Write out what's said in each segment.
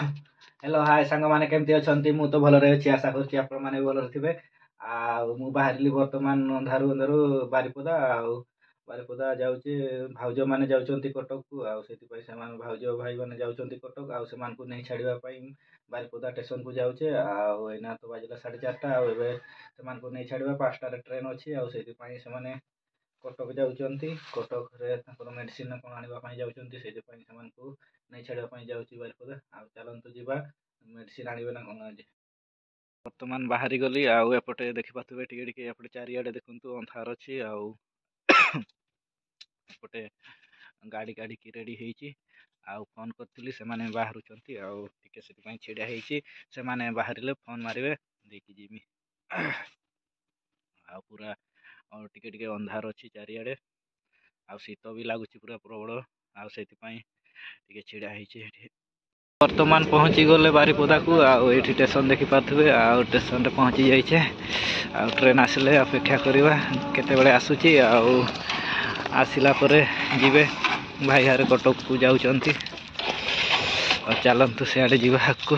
hello hi सांग मैंने केमती अच्छा मु तो भल अच्छी आशा कर भल थे बाहरी बर्तमान अंधारू अंधारू बारिपदा बारिपदा जाऊे भाउज मैंने जाऊँच कटक को से भाउज भाई मैंने जाऊँच कटक से नहीं छाड़ापी बारिपदा स्टेशन को जाऊे आईना तो बाजला 4:30 से नहीं छाड़ा 5टार ट्रेन अच्छी से कटक जाऊँच कटक मेडिसिन कौन आने जाऊँच से नहीं छाड़ापी जाऊँगी बारिपदा चलतु जा मेडिसिन आने ना कौन आज बर्तमान बाहरी गली आपटे देखिपे टे चारिड़े देखु अंधार अच्छी आपटे गाड़ी गाड़ी की रेडी होती फोन करी से बाहर से छिड़ा से बाहर फोन मारे देखी जीमी पूरा और टिके अंधार अच्छी चारिड़े शीत भी लगुच पूरा प्रबल से छिड़ा वर्तमान पहुँची गले बारिपदा को ये स्टेशन देखिपे स्टेशन पहुँची जाइए ट्रेन आसिले अपेक्षा करवा केते आसूची आसिला परे जीवे भाई हारे कटक को जाऊँच चलतु सियाड़े जीवा को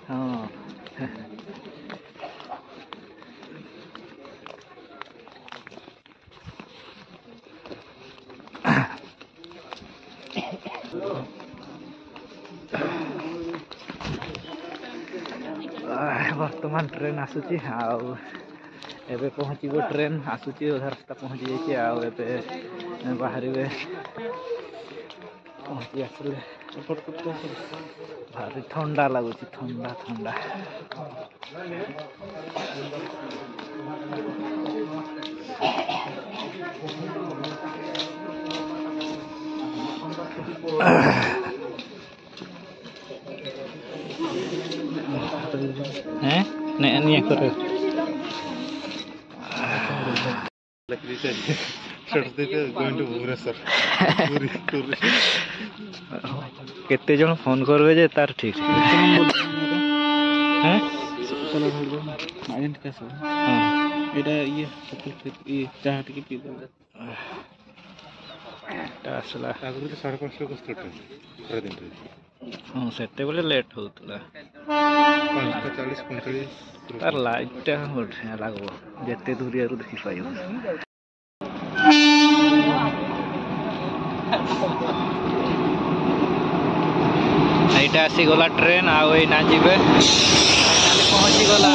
हाँ वर्तमान ट्रेन आसूची एबे पहुँची ट्रेन आसूची अधा रास्ता पहुँची जाइए बाहर पहुँची आसले भारी ठंडा लगुच ठंडा ठंडा हैं नहीं करे केते जन फोन करबे जे तार ठीक हैं एटा ये चाह टिके पी आसला 5:30 दिन हाँ से लेट होता 40-45 तार लाइट बढ़िया लगो जिते दूरिया देखी पाइब यहाँ आसीगला ट्रेन आईना जीवे पहुँची गला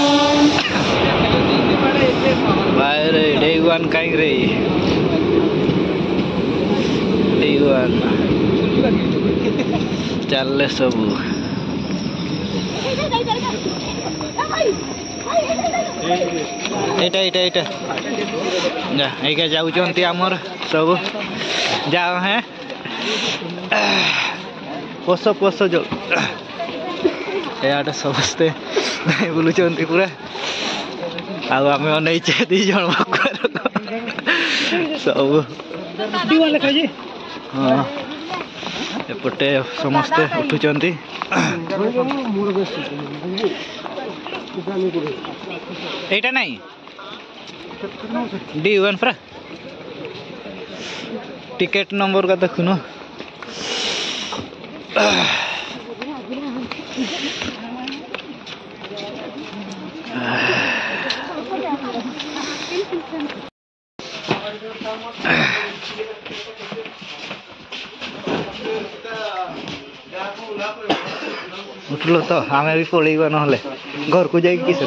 बाहर डेगुआन कहीं रे डेगुआन चल सबू एटा जाऊँच आमर सब जाओ हैं पोस पोस जो यार समस्ते बुलूं पूरा आम अनईचे दीज सब हाँ एपटे समस्ते उठुंट एटा नहीं D1 पूरा टिकेट नंबर का देखुन उठल तो आम भी पलैबा ना घर को जाए किस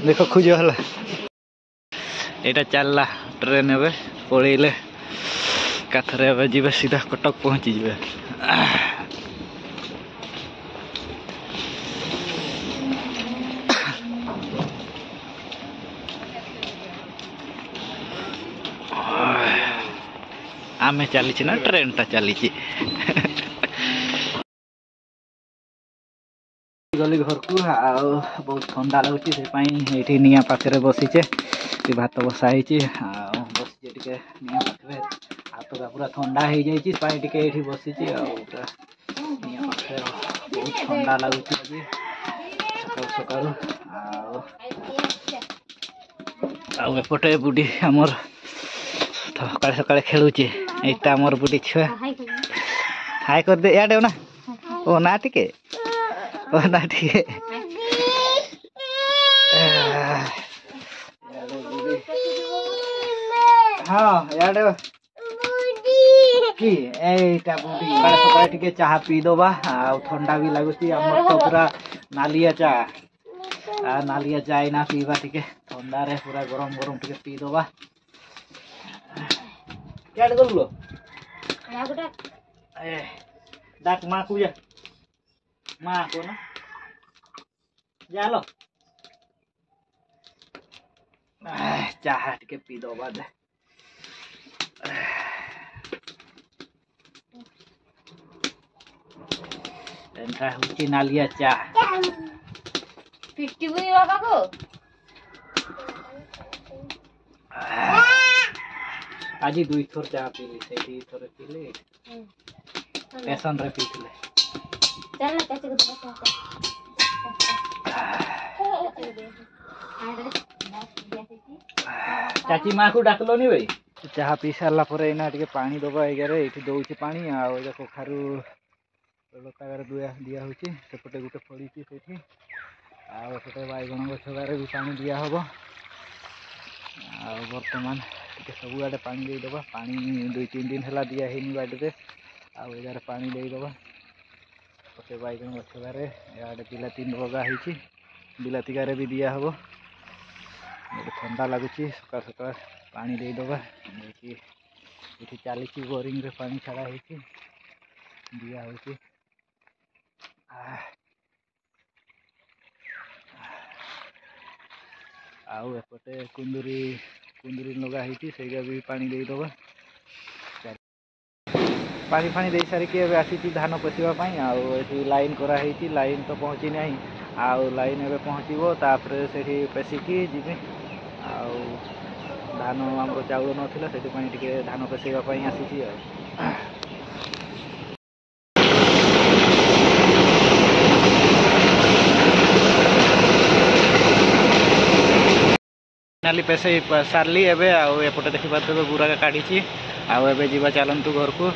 देख खोज है यहाँ चलला ट्रेन ए पलैले काथरे जी सीधा कटक पहुँची जाए आम चली ना ट्रेन टा चली गली घर को बहुत ठंडा लगुच से निया पाखे बसीचे भात बसाई बसीचे निया पाखे हाथ पूरा ठंडा हो जाइए पानी टिके ये बसी पूरा बहुत ठंडा लगुच आज सकाल एपटे बुढ़ी आमर सका सका खेलुचे यहाँ आमर बुढ़ी छुआ हाय कर दे याडे ना ओ ना टिके ओ ना टिके हाँ याडे कि एटा बुढ़ी सका सका टिके चाहा पी दबा आ ठंडा भी लगुच आमर तो पूरा नालिया चा नालिया चाय ना पीवा टिके ठंडा रे पूरा गरम गरम टिके पी दबा याडे गलो डाक माँ को जा माँ को ना जालो चाह टिके पी दबा दे एंटा हुची नालिया चाह 50 बुई बाबा को आज 2 थोर चाह पीली से थोर पीली पैसन रे पीले चल ना कैसे को चाची माँ को डाकलो नहीं भाई चाह पी सारा पर पानी दबा एगारे ये दौर पानी आउ कखारू लतागार दिया होचे सेपटे गोटे फड़ी से आउटे बैगण गछगार भी पानी दिया हम बर्तमान सब आड़े पानी देदबा पानी 2-3 दिन है दिया है बाड़ी आगे पानी देदबा पटे बैगण गछगार इे बिलाती लगा बिलाती गारे भी दिया हम ठंडा लगुच सका सका पानी देदबा ये चली बोरिंग रे पानी छाड़ा हो दिया हो आउ एपटे कुंदुरी कुंदुरी लगा है भी पानी देदबा पानी फानी दे सारिकी आसी धान पशिवाई आउ लाइन कराई लाइन तो पहुँची ना आउ लाइन एवं पहुँचो तापर से पेसिकी जी आउ धान आम चाउल नाला से धान पेसवाई आसी नाली पेसे सारली एबे आउ एपटे देखि पारे बुरा काढ़ी आउ एबे जीवा चलतु घर को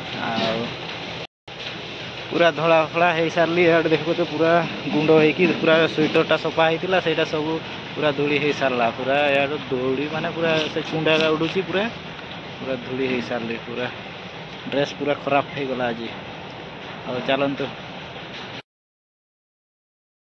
पूरा धड़ा फड़ा हो सारली इे देखो तो पूरा गुंड हो पूरा स्वेटरटा सफा होता से सब पूरा धूली हो सारा पूरा यार धूली माने पूरा से कुंडा उड़ू पूरा पूरा धूली हो सारली पूरा ड्रेस पूरा खराब हो गला आज चलतु